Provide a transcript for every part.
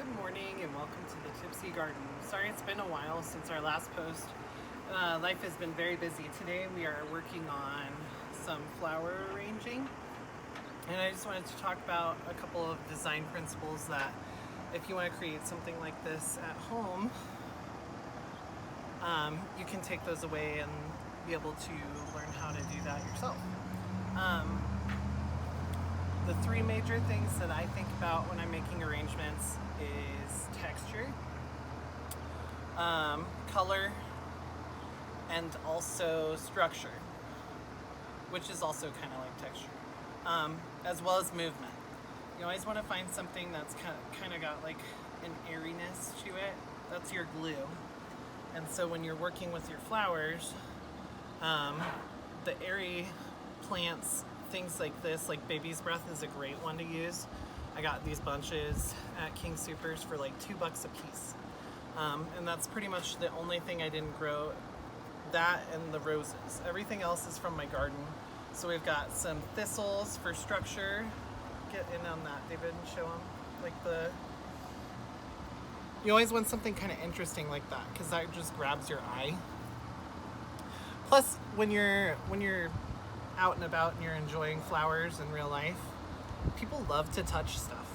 Good morning and welcome to the Tipsy Garden. Sorry it's been a while since our last post. Life has been very busy. Today we are working on some flower arranging, and I just wanted to talk about a couple of design principles that if you want to create something like this at home, you can take those away and be able to learn how to do that yourself. The three major things that I think about when I'm making arrangements is texture, color, and also structure, which is also kind of like texture, as well as movement. You always want to find something that's kind of got like an airiness to it. That's your glue. And so when you're working with your flowers, the airy plants, things like this, like baby's breath is a great one to use. I got these bunches at King Soopers for like $2 a piece. And that's pretty much the only thing I didn't grow, that and the roses. Everything else is from my garden. So we've got some thistles for structure. Get in on that, David, and show them. Like you always want something kind of interesting like that, because that just grabs your eye. Plus, when you're out and about and you're enjoying flowers in real life, people love to touch stuff.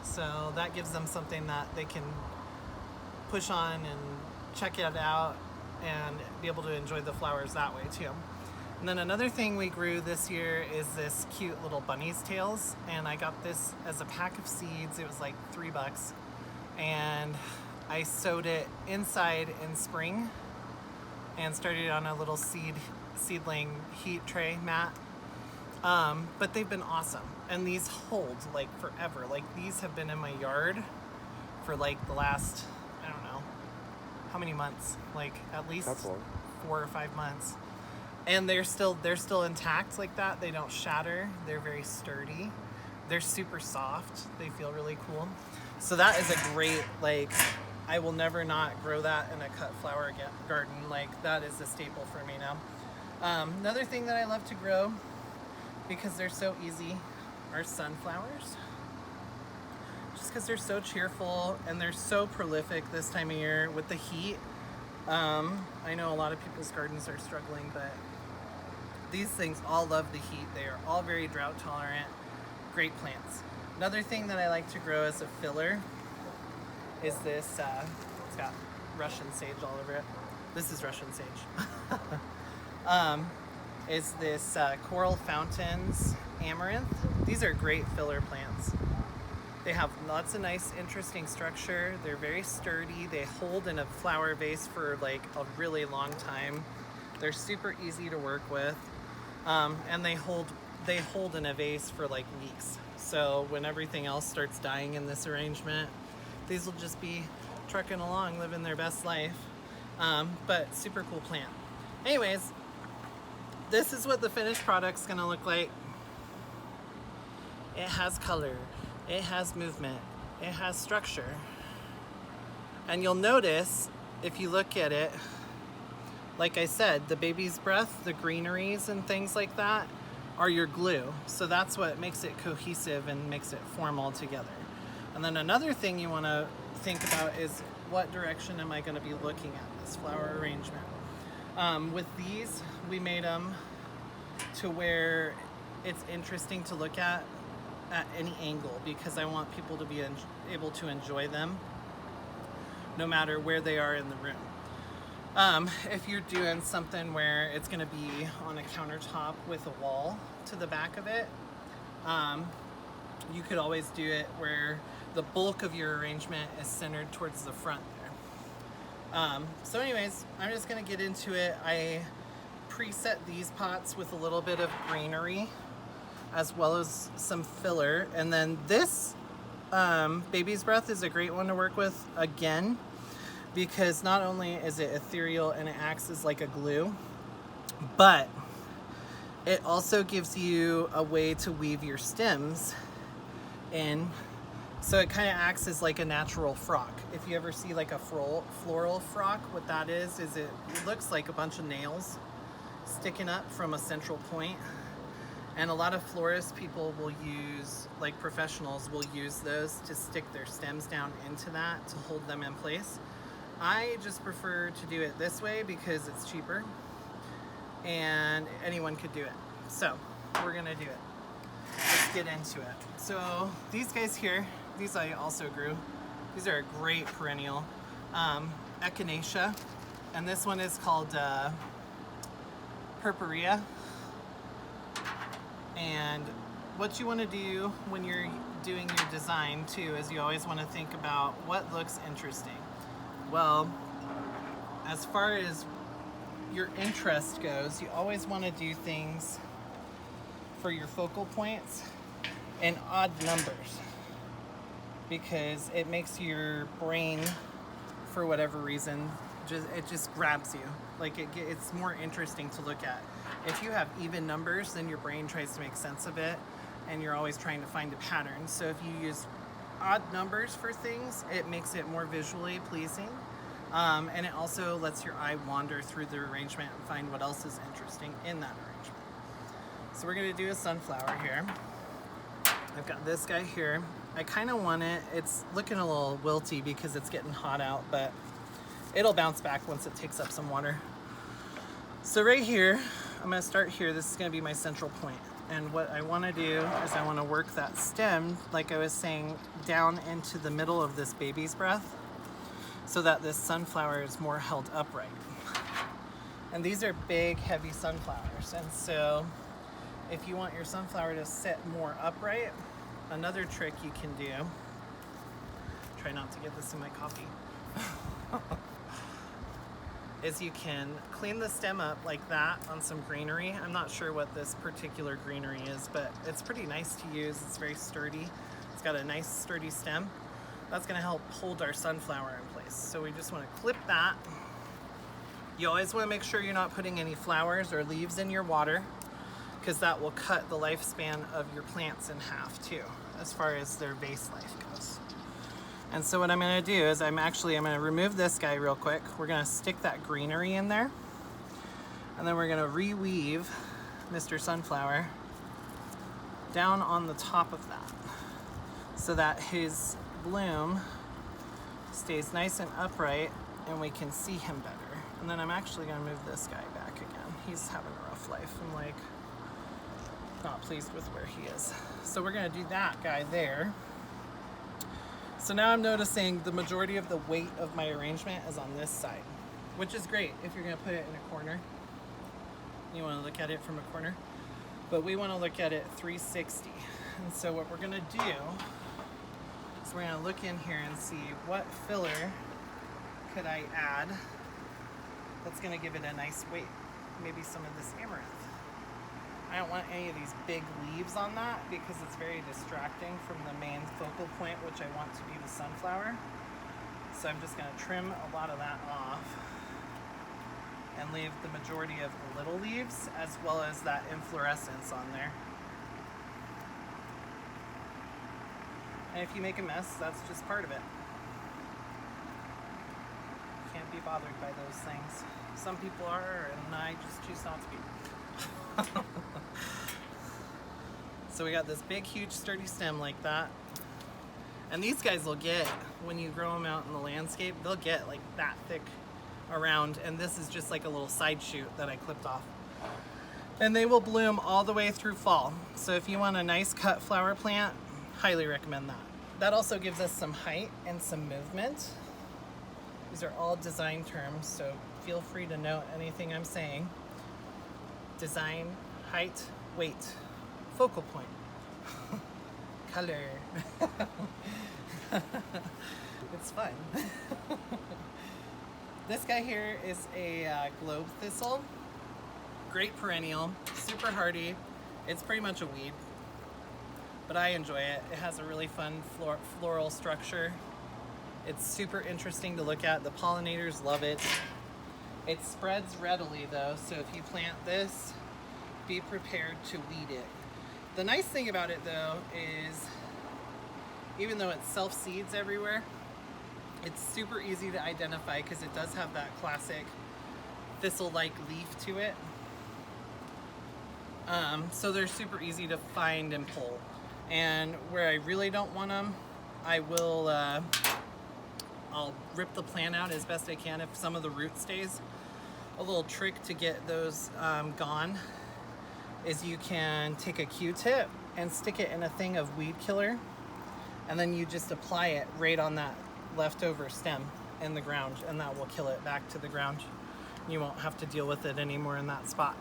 So that gives them something that they can push on and check it out and be able to enjoy the flowers that way too. And then another thing we grew this year is this cute little bunny's tails, and I got this as a pack of seeds. It was like $3, and I sowed it inside in spring and started on a little seedling heat tray mat. But they've been awesome, and these hold like forever. Like these have been in my yard for like the last, I don't know how many months, like at least 4 or 5 months, and they're still intact like that. They don't shatter. They're very sturdy. They're super soft. They feel really cool. So that is a great, like, I will never not grow that in a cut flower garden. Like that is a staple for me now. Another thing that I love to grow, because they're so easy, are sunflowers. Just because they're so cheerful and they're so prolific this time of year with the heat. I know a lot of people's gardens are struggling, but these things all love the heat. They are all very drought tolerant, great plants. Another thing that I like to grow as a filler is this, it's got Russian sage all over it. This is Russian sage. Is this Coral Fountains Amaranth. These are great filler plants. They have lots of nice, interesting structure. They're very sturdy. They hold in a flower vase for like a really long time. They're super easy to work with, and they hold in a vase for like weeks. So when everything else starts dying in this arrangement, these will just be trucking along, living their best life. But super cool plant. Anyways, this is what the finished product's gonna look like. It has color, it has movement, it has structure. And you'll notice, if you look at it, like I said, the baby's breath, the greeneries and things like that are your glue. So that's what makes it cohesive and makes it form all together. And then another thing you wanna think about is, what direction am I gonna be looking at this flower arrangement? With these, we made them to where it's interesting to look at any angle, because I want people to be able to enjoy them no matter where they are in the room. If you're doing something where it's going to be on a countertop with a wall to the back of it, you could always do it where the bulk of your arrangement is centered towards the front there. So anyways, I'm just going to get into it. I preset these pots with a little bit of greenery as well as some filler, and then this baby's breath is a great one to work with again, because not only is it ethereal and it acts as like a glue, but it also gives you a way to weave your stems in. So it kind of acts as like a natural frock. If you ever see like a floral frock, what that is it looks like a bunch of nails sticking up from a central point, And a lot of florist people will use, like professionals will use those to stick their stems down into that to hold them in place. I just prefer to do it this way because it's cheaper and anyone could do it. So we're gonna do it. Let's get into it. So these guys here, these I also grew. These are a great perennial. Echinacea, and this one is called Purpurea. And what you want to do when you're doing your design too is you always want to think about what looks interesting. Well, as far as your interest goes, you always want to do things for your focal points in odd numbers because it makes your brain, for whatever reason, it just grabs you. Like it's more interesting to look at. If you have even numbers, then your brain tries to make sense of it and you're always trying to find a pattern. So if you use odd numbers for things, it makes it more visually pleasing. And it also lets your eye wander through the arrangement and find what else is interesting in that arrangement. So we're gonna do a sunflower here. I've got this guy here. I kind of want it, it's looking a little wilty because it's getting hot out, but it'll bounce back once it takes up some water. So right here, I'm gonna start here. This is gonna be my central point. And what I wanna do is I wanna work that stem, like I was saying, down into the middle of this baby's breath so that this sunflower is more held upright. And these are big, heavy sunflowers. And so if you want your sunflower to sit more upright, another trick you can do, try not to get this in my coffee, is you can clean the stem up like that on some greenery. I'm not sure what this particular greenery is, but it's pretty nice to use. It's very sturdy. It's got a nice sturdy stem. That's gonna help hold our sunflower in place. So we just wanna clip that. You always wanna make sure you're not putting any flowers or leaves in your water because that will cut the lifespan of your plants in half too, as far as their vase life goes. And so what I'm gonna do is I'm gonna remove this guy real quick. We're gonna stick that greenery in there. And then we're gonna reweave Mr. Sunflower down on the top of that so that his bloom stays nice and upright and we can see him better. And then I'm actually gonna move this guy back again. He's having a rough life. I'm like, not pleased with where he is. So we're gonna do that guy there. So now I'm noticing the majority of the weight of my arrangement is on this side, which is great if you're gonna put it in a corner. You wanna look at it from a corner, but we wanna look at it 360. And so what we're gonna do is we're gonna look in here and see what filler could I add that's gonna give it a nice weight. Maybe some of this amaranth. I don't want any of these big leaves on that because it's very distracting from the main focal point, which I want to be the sunflower. So I'm just gonna trim a lot of that off and leave the majority of the little leaves as well as that inflorescence on there. And if you make a mess, that's just part of it. Can't be bothered by those things. Some people are, and I just choose not to be. So we got this big, huge, sturdy stem like that. And these guys will get, when you grow them out in the landscape, they'll get like that thick around. And this is just like a little side shoot that I clipped off. And they will bloom all the way through fall. So if you want a nice cut flower plant, highly recommend that. That also gives us some height and some movement. These are all design terms, so feel free to note anything I'm saying. Design, height, weight, focal point, color. It's fun. This guy here is a globe thistle. Great perennial, super hardy. It's pretty much a weed, but I enjoy it. It has a really fun floral structure. It's super interesting to look at. The pollinators love it. It spreads readily though, so if you plant this, be prepared to weed it. The nice thing about it though is, even though it self-seeds everywhere, it's super easy to identify because it does have that classic thistle-like leaf to it. So they're super easy to find and pull. And where I really don't want them, I will, I'll rip the plant out as best I can if some of the root stays. A little trick to get those gone is you can take a Q-tip and stick it in a thing of weed killer, and then you just apply it right on that leftover stem in the ground, and that will kill it back to the ground. You won't have to deal with it anymore in that spot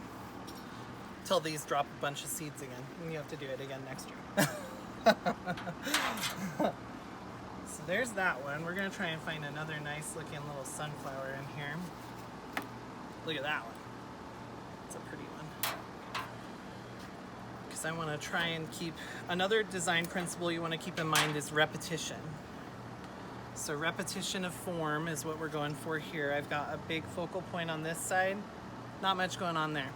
till these drop a bunch of seeds again, and you have to do it again next year. So there's that one. We're gonna try and find another nice looking little sunflower in here. Look at that one. It's a pretty one. Because I want to try and keep, another design principle you want to keep in mind is repetition. So repetition of form is what we're going for here. I've got a big focal point on this side, not much going on there.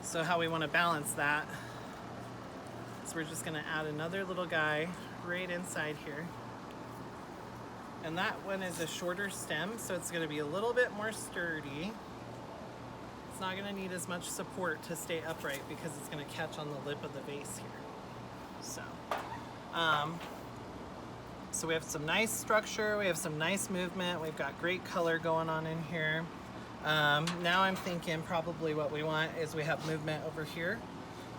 So how we want to balance that is we're just going to add another little guy right inside here. And that one is a shorter stem, so it's going to be a little bit more sturdy. It's not going to need as much support to stay upright because it's going to catch on the lip of the vase here. So we have some nice structure, we have some nice movement, we've got great color going on in here. Now I'm thinking probably what we want is we have movement over here,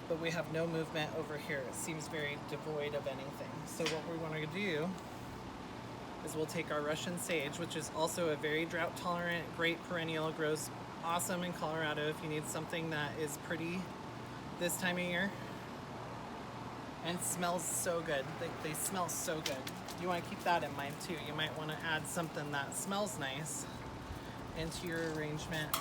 but we have no movement over here. It seems very devoid of anything. So what we want to do is we'll take our Russian sage, which is also a very drought tolerant, great perennial, grows awesome in Colorado if you need something that is pretty this time of year and smells so good. They smell so good. You want to keep that in mind too. You might want to add something that smells nice into your arrangement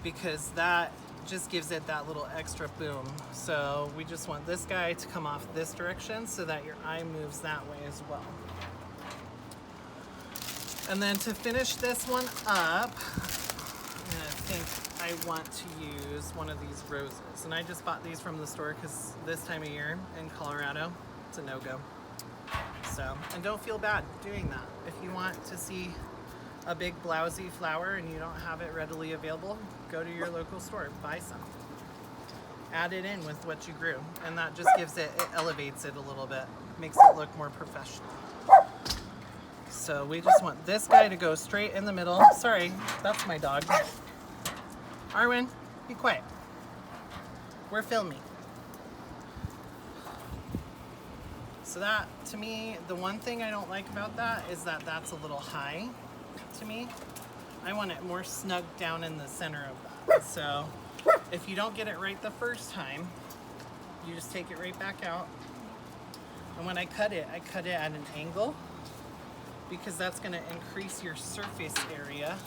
because that just gives it that little extra boom. So we just want this guy to come off this direction so that your eye moves that way as well. And then to finish this one up, I think I want to use one of these roses. And I just bought these from the store because this time of year in Colorado, it's a no-go. So, and don't feel bad doing that. If you want to see a big blousy flower and you don't have it readily available, go to your local store, buy some. Add it in with what you grew. And that just gives it, it elevates it a little bit, makes it look more professional. So we just want this guy to go straight in the middle. Sorry, that's my dog. Arwen, be quiet. We're filming. So that, to me, the one thing I don't like about that is that that's a little high to me. I want it more snug down in the center of that. So if you don't get it right the first time, you just take it right back out. And when I cut it at an angle because that's going to increase your surface area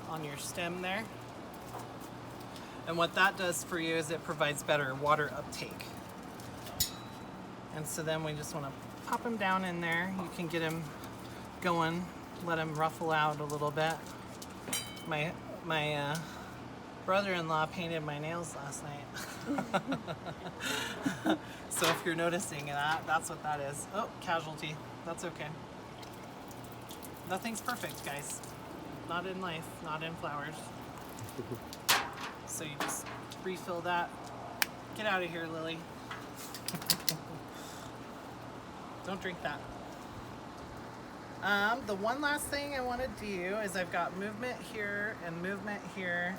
on your stem there. And what that does for you is it provides better water uptake. And so then we just want to pop them down in there. You can get them going, let them ruffle out a little bit. My brother-in-law painted my nails last night. So if you're noticing that, that's what that is. Oh, casualty. That's okay. Nothing's perfect, guys. Not in life, not in flowers. So you just refill that. Get out of here, Lily. Don't drink that. The one last thing I want to do is I've got movement here and movement here.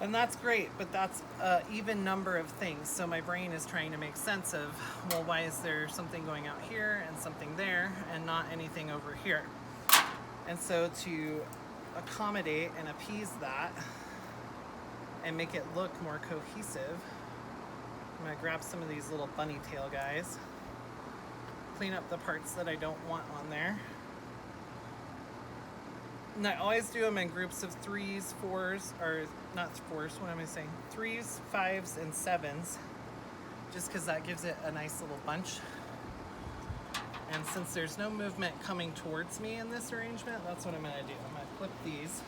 And that's great, but that's an even number of things. So my brain is trying to make sense of, well, why is there something going out here and something there and not anything over here? And so to accommodate and appease that and make it look more cohesive, I'm gonna grab some of these little bunny tail guys, clean up the parts that I don't want on there. And I always do them in groups of 3s, 4s, or not 4s, what am I saying? 3s, 5s, and 7s, just because that gives it a nice little bunch. And since there's no movement coming towards me in this arrangement, that's what I'm gonna do. I'm gonna clip these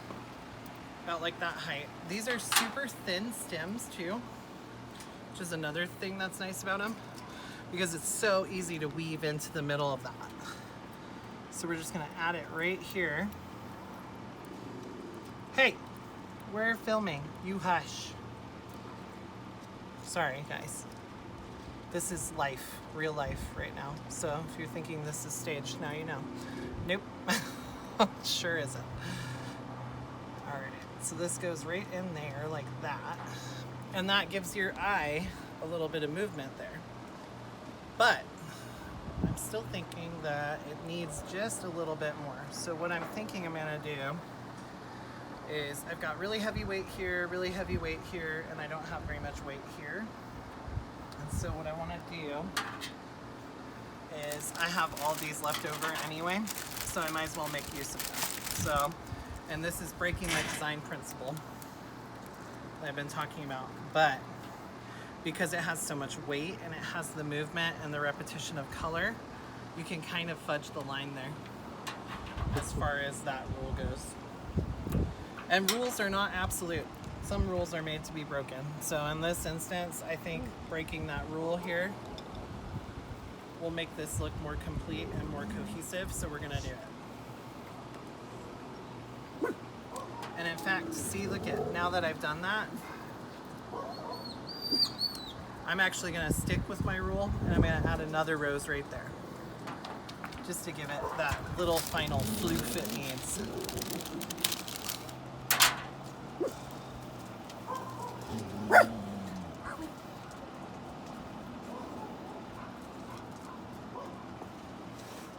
about like that height. These are super thin stems too, which is another thing that's nice about them, because it's so easy to weave into the middle of that. So we're just gonna add it right here. Hey, we're filming, you hush. Sorry, guys. This is life, real life right now. So if you're thinking this is staged, now you know. Nope. Sure isn't. Alright, so this goes right in there like that. And that gives your eye a little bit of movement there. But I'm still thinking that it needs just a little bit more. So what I'm thinking I'm gonna do is I've got really heavy weight here, really heavy weight here, and I don't have very much weight here. And so what I want to do is I have all these left over anyway, so I might as well make use of them. So, and this is breaking my design principle that I've been talking about, but because it has so much weight and it has the movement and the repetition of color, you can kind of fudge the line there as far as that rule goes. And rules are not absolute. Some rules are made to be broken. So in this instance, I think breaking that rule here will make this look more complete and more cohesive, so we're gonna do it. And in fact, see, look at, now that I've done that, I'm actually gonna stick with my rule and I'm gonna add another rose right there, just to give it that little final floof it needs.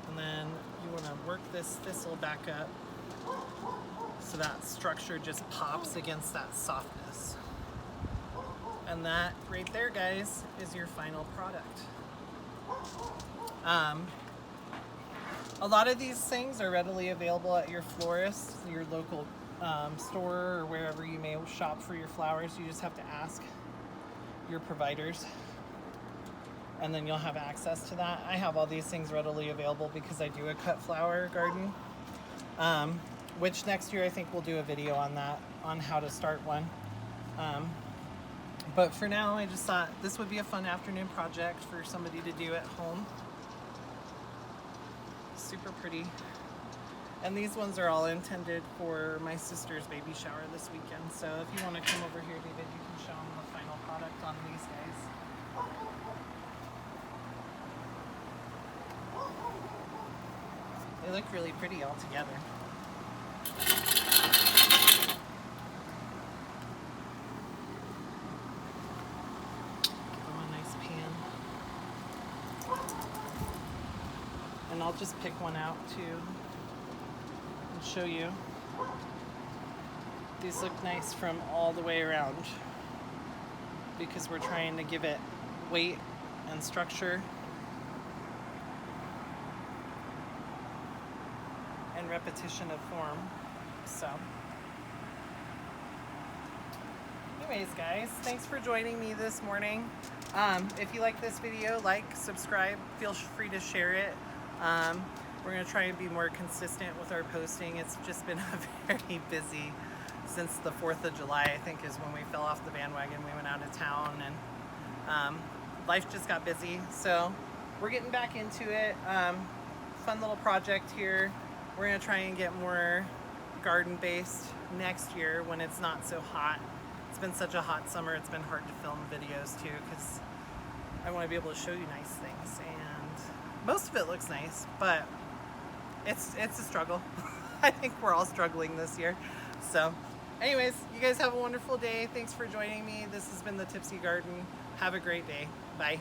And then you wanna work this thistle back up so that structure just pops against that softness. And that right there, guys, is your final product. A lot of these things are readily available at your florist, your local store, or wherever you may shop for your flowers. You just have to ask your providers, and then you'll have access to that. I have all these things readily available because I do a cut flower garden, which next year I think we'll do a video on that, on how to start one. But for now, I just thought this would be a fun afternoon project for somebody to do at home. Super pretty. And these ones are all intended for my sister's baby shower this weekend. So if you want to come over here, David, you can show them the final product on these guys. They look really pretty all together. And I'll just pick one out too and show you. These look nice from all the way around because we're trying to give it weight and structure and repetition of form. So anyways, guys, thanks for joining me this morning. If you like this video, like, subscribe, feel free to share it. We're going to try and be more consistent with our posting. It's just been a very busy since the 4th of July, I think, is when we fell off the bandwagon. We went out of town and life just got busy. So we're getting back into it. Fun little project here. We're going to try and get more garden-based next year when it's not so hot. It's been such a hot summer, it's been hard to film videos too because I want to be able to show you nice things. And most of it looks nice, but it's a struggle. I think we're all struggling this year. So anyways, you guys have a wonderful day. Thanks for joining me. This has been The Tipsy Garden. Have a great day. Bye.